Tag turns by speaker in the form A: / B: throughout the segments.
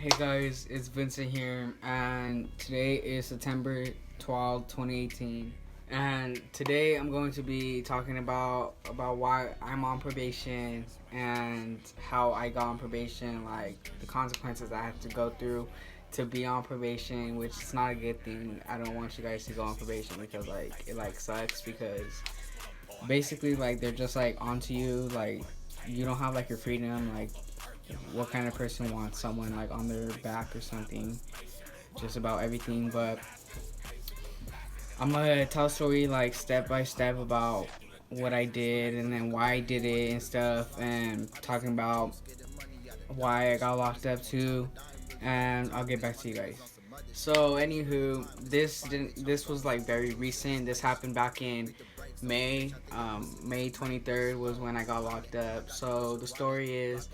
A: Hey guys, it's Vincent here, and today is September 12th, 2018. And today I'm going to be talking about why I'm on probation and how I got on probation, like the consequences I have to go through to be on probation, which is not a good thing. I don't want you guys to go on probation because it sucks because basically like they're just like onto you, like you don't have like your freedom, like what kind of person wants someone like on their back or something, just about everything. But I'm gonna tell a story like step by step about what I did and then why I did it and stuff, and talking about why I got locked up too, and I'll get back to you guys. So anywho, this was like very recent. This happened back in May. May 23rd was when I got locked up. So the story is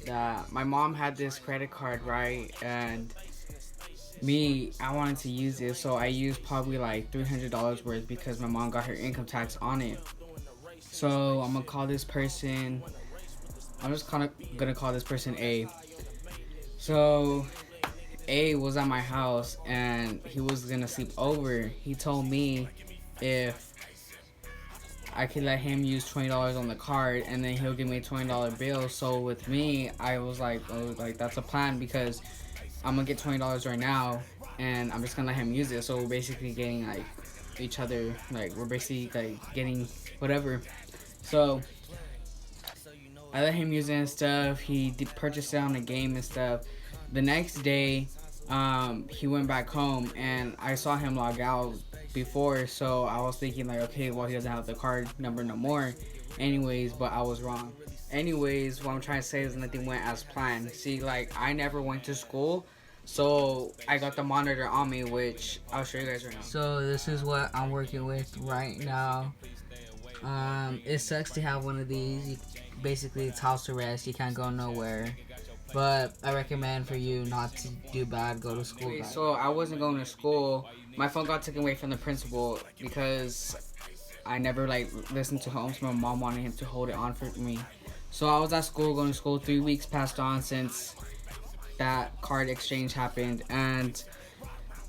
A: that my mom had this credit card, right? And I wanted to use it, so I used probably like $300 worth because my mom got her income tax on it. So I'm gonna call this person. I'm just kind of gonna call this person A. So A was at my house and he was gonna sleep over. He told me if I could let him use $20 on the card and then he'll give me a $20 bill. So with me, I was like, oh, like that's a plan because I'm gonna get $20 right now and I'm just gonna let him use it. So we're basically getting like each other, like we're basically like getting whatever. So I let him use it and stuff. He purchased it on the game and stuff. The next day, he went back home and I saw him log out before, so I was thinking like, okay, well he doesn't have the card number no more. Anyways, but I was wrong. Anyways, what I'm trying to say is nothing went as planned. See, like I never went to school, so I got the monitor on me, which I'll show you guys right now. So this is what I'm working with right now. It sucks to have one of these. Basically, it's house arrest. You can't go nowhere. But I recommend for you not to do bad, go to school. Okay, so I wasn't going to school. My phone got taken away from the principal because I never like listened to home. So my mom wanted him to hold it on for me. So I was at school, going to school. 3 weeks passed on since that card exchange happened, and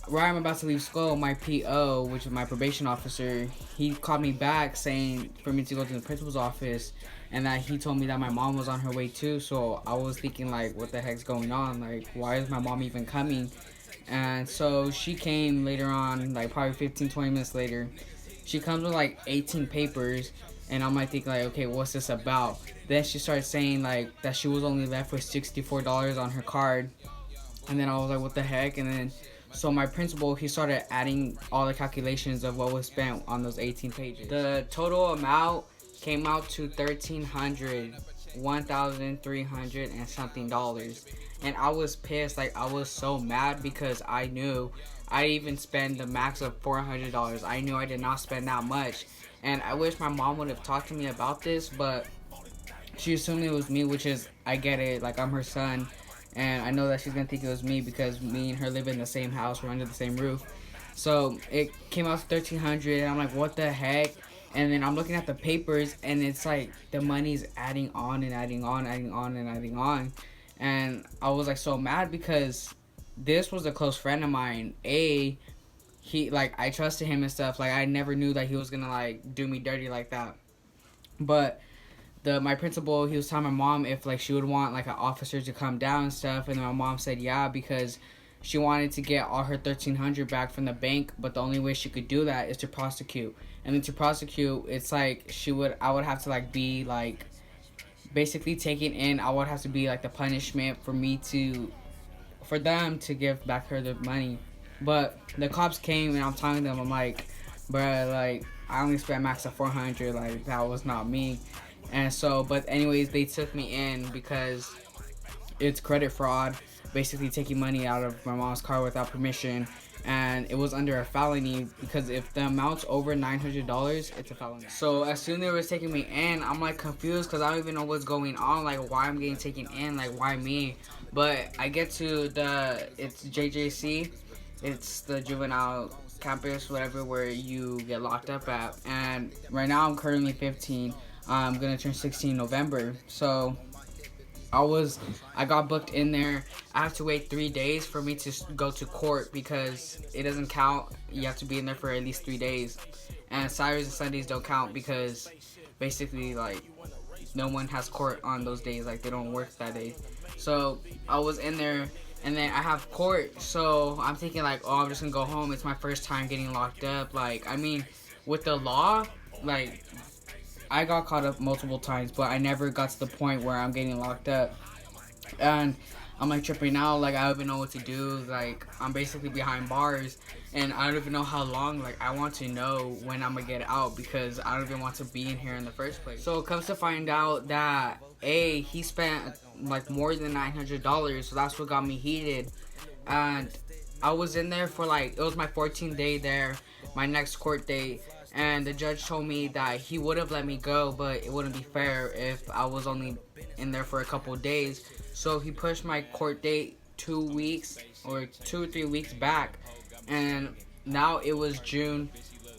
A: right I'm about to leave school, my PO, which is my probation officer, he called me back saying for me to go to the principal's office, and that he told me that my mom was on her way too. So I was thinking like, what the heck's going on? Like, why is my mom even coming? And so she came later on, like probably 15-20 minutes later. She comes with like 18 papers, and I'm like thinking like, okay, what's this about? Then she started saying like that she was only left with $64 on her card, and then I was like, what the heck? And then so my principal, he started adding all the calculations of what was spent on those 18 pages. The total amount came out to $1,300 and something dollars. And I was pissed, like I was so mad because I knew I even spent the max of $400. I knew I did not spend that much. And I wish my mom would have talked to me about this, but she assumed it was me, which is, I get it, like I'm her son. And I know that she's gonna think it was me because me and her live in the same house, we're under the same roof. So it came out to 1,300, and I'm like, what the heck? And then I'm looking at the papers, and it's like the money's adding on and adding on, adding on and adding on. And I was like so mad because this was a close friend of mine. He like I trusted him and stuff. Like I never knew that he was gonna like do me dirty like that. But my principal, he was telling my mom if like she would want like an officer to come down and stuff, and then my mom said yeah because she wanted to get all her 1,300 back from the bank, but the only way she could do that is to prosecute. And then to prosecute, it's like I would have to like be like basically taken in. I would have to be like the punishment for them to give back her the money. But the cops came and I'm telling them, I'm like, bruh, like I only spent max of 400, like that was not me. And so, but anyways, they took me in because it's credit fraud, basically taking money out of my mom's car without permission, and it was under a felony because if the amount's over $900, it's a felony. So as soon as they were taking me in, I'm like confused because I don't even know what's going on, like why I'm getting taken in, like why me. But I get to it's JJC, it's the juvenile campus, whatever, where you get locked up at, and right now I'm currently 15. I'm gonna turn 16 in November. So I got booked in there. I have to wait 3 days for me to go to court because it doesn't count. You have to be in there for at least 3 days, and Saturdays and Sundays don't count because basically like no one has court on those days. Like they don't work that day. So I was in there, and then I have court. So I'm thinking like, oh, I'm just gonna go home. It's my first time getting locked up. Like I mean, with the law, like I got caught up multiple times, but I never got to the point where I'm getting locked up. And I'm like tripping out, like I don't even know what to do. Like I'm basically behind bars, and I don't even know how long. Like I want to know when I'm gonna get out because I don't even want to be in here in the first place. So it comes to find out that he spent like more than $900, so that's what got me heated. And I was in there for like, it was my 14th day there, my next court date, and the judge told me that he would have let me go, but it wouldn't be fair if I was only in there for a couple of days. So he pushed my court date 2 weeks or 2 or 3 weeks back, and now it was June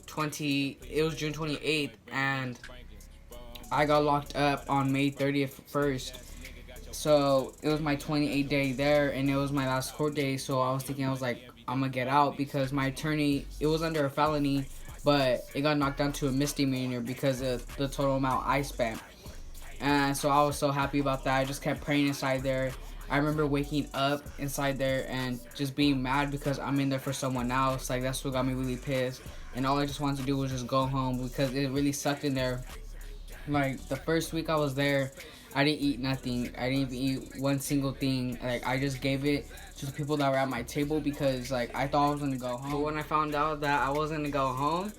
A: 28th, and I got locked up on May 30th first. So it was my 28th day there, and it was my last court day. So I was thinking, I was like, I'm gonna get out because my attorney, it was under a felony, but it got knocked down to a misdemeanor because of the total amount I spent. And so I was so happy about that. I just kept praying inside there. I remember waking up inside there and just being mad because I'm in there for someone else. Like that's what got me really pissed. And all I just wanted to do was just go home because it really sucked in there. Like the first week I was there, I didn't eat nothing. I didn't even eat one single thing. Like I just gave it to the people that were at my table because like I thought I was gonna go home. But when I found out that I wasn't gonna go home,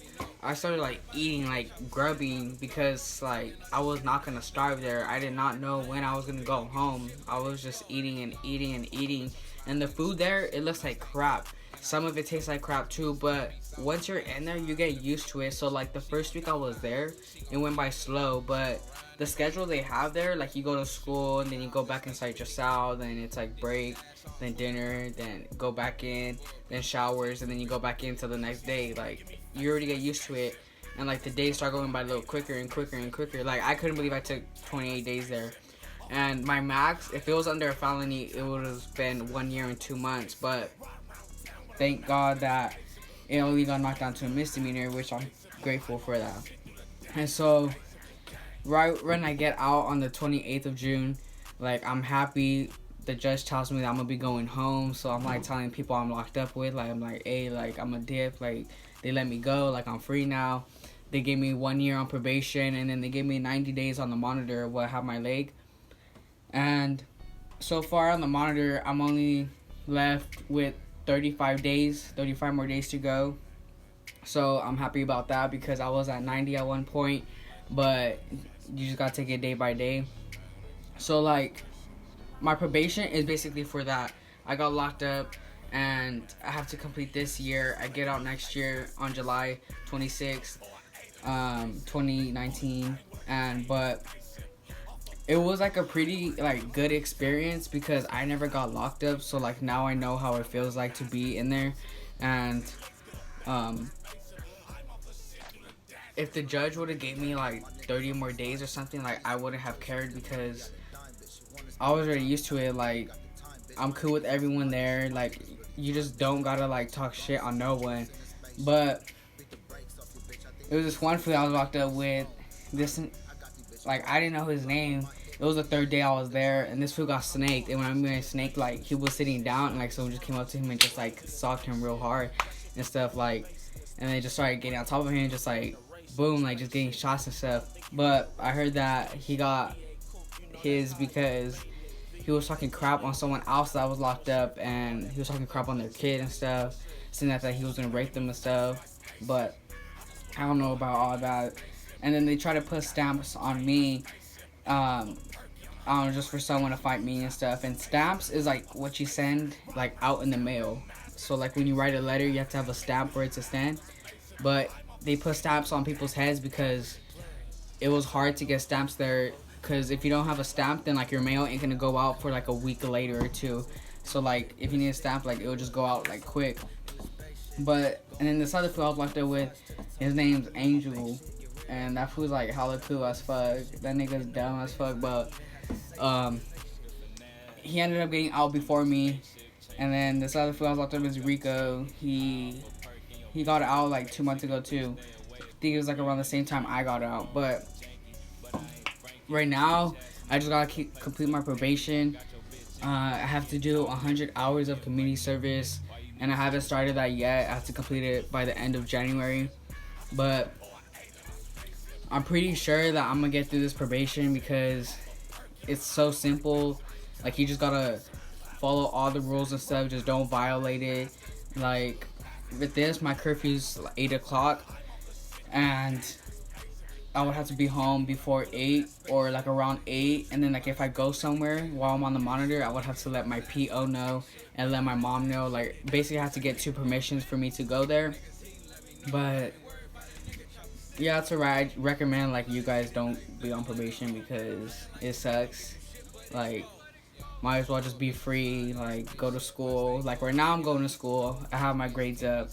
A: I started like eating, like grubbing, because like I was not gonna starve there. I did not know when I was gonna go home. I was just eating and eating and eating, and the food there, it looks like crap. Some of it tastes like crap too, but once you're in there, you get used to it. So like the first week I was there, it went by slow, but the schedule they have there, like you go to school and then you go back inside your cell, then it's like break, then dinner, then go back in, then showers, and then you go back in till the next day. Like you already get used to it, and like the days start going by a little quicker and quicker and quicker. Like I couldn't believe I took 28 days there. And my max, if it was under a felony, it would have been 1 year and 2 months, but thank God that it only got knocked down to a misdemeanor, which I'm grateful for that. And so right when I get out on the 28th of June, like I'm happy. The judge tells me that I'm gonna be going home, so I'm like telling people I'm locked up with, like I'm like, hey, like I'm a dip, like they let me go, like I'm free now. They gave me 1 year on probation, and then they gave me 90 days on the monitor while I have my leg. And so far on the monitor, I'm only left with 35 more days to go. So I'm happy about that because I was at 90 at one point, but you just gotta take it day by day. So like my probation is basically for that. I got locked up and I have to complete this year. I get out next year on July 26th, 2019. But it was like a pretty like good experience because I never got locked up, so like now I know how it feels like to be in there. And if the judge would have gave me like 30 more days or something, like I wouldn't have cared because I was already used to it. Like I'm cool with everyone there. Like you just don't gotta like talk shit on no one. But it was this one fool I was locked up with. This, like I didn't know his name. It was the third day I was there, and this fool got snaked. And when I mean snaked, like he was sitting down, and like someone just came up to him and just like socked him real hard and stuff. Like, and they just started getting on top of him, just like boom, like just getting shots and stuff. But I heard that he got his because he was talking crap on someone else that was locked up, and he was talking crap on their kid and stuff, saying that he was gonna rape them and stuff. But I don't know about all that. And then they try to put stamps on me, just for someone to fight me and stuff. And stamps is like what you send like out in the mail. So like when you write a letter, you have to have a stamp for it to stand. But they put stamps on people's heads because it was hard to get stamps there. Because if you don't have a stamp, then like your mail ain't gonna go out for like a week later or two. So like if you need a stamp, like it will just go out like quick. But and then this other fool I was locked up with, his name's Angel. And that fool's like hella cool as fuck. That nigga's dumb as fuck, but he ended up getting out before me. And then this other fool I was locked up is Rico. He got out like 2 months ago too. I think it was like around the same time I got out. But right now, I just gotta complete my probation. I have to do 100 hours of community service, and I haven't started that yet. I have to complete it by the end of January. But I'm pretty sure that I'm gonna get through this probation because it's so simple. Like, you just gotta follow all the rules and stuff. Just don't violate it. Like, with this, my curfew's 8 o'clock, and I would have to be home before 8 or like around 8. And then like if I go somewhere while I'm on the monitor, I would have to let my PO know and let my mom know. Like, basically I have to get 2 permissions for me to go there. But yeah, it's alright. I recommend like you guys don't be on probation because it sucks. Like, might as well just be free, like go to school. Like right now I'm going to school. I have my grades up,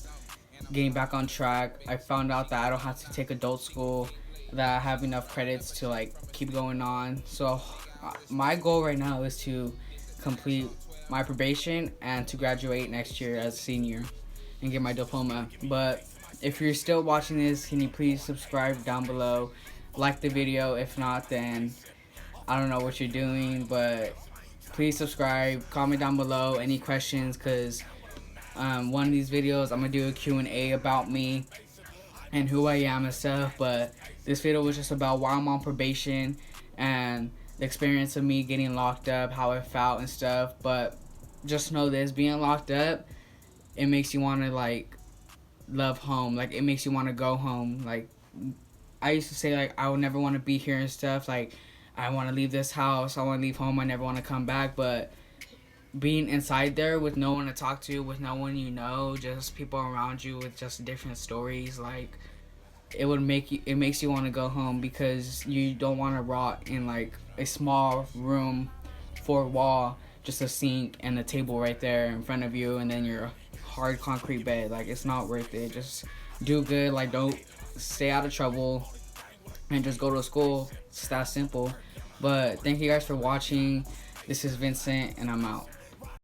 A: getting back on track. I found out that I don't have to take adult school, that I have enough credits to like keep going on. So my goal right now is to complete my probation and to graduate next year as a senior and get my diploma. But if you're still watching this, can you please subscribe down below, like the video. If not, then I don't know what you're doing, but please subscribe, comment down below any questions, because one of these videos I'm gonna do a Q&A about me and who I am and stuff. But this video was just about why I'm on probation and the experience of me getting locked up, how I felt and stuff. But just know this, being locked up, it makes you want to like love home. Like, it makes you want to go home. Like, I used to say like I would never want to be here and stuff. Like, I want to leave this house, I want to leave home, I never want to come back. But being inside there with no one to talk to, with no one you know, just people around you with just different stories, like, it makes you want to go home because you don't want to rot in like a small room, 4 wall, just a sink and a table right there in front of you, and then your hard concrete bed. Like, it's not worth it. Just do good. Like, don't stay out of trouble and just go to school. It's that simple. But thank you guys for watching. This is Vincent, and I'm out.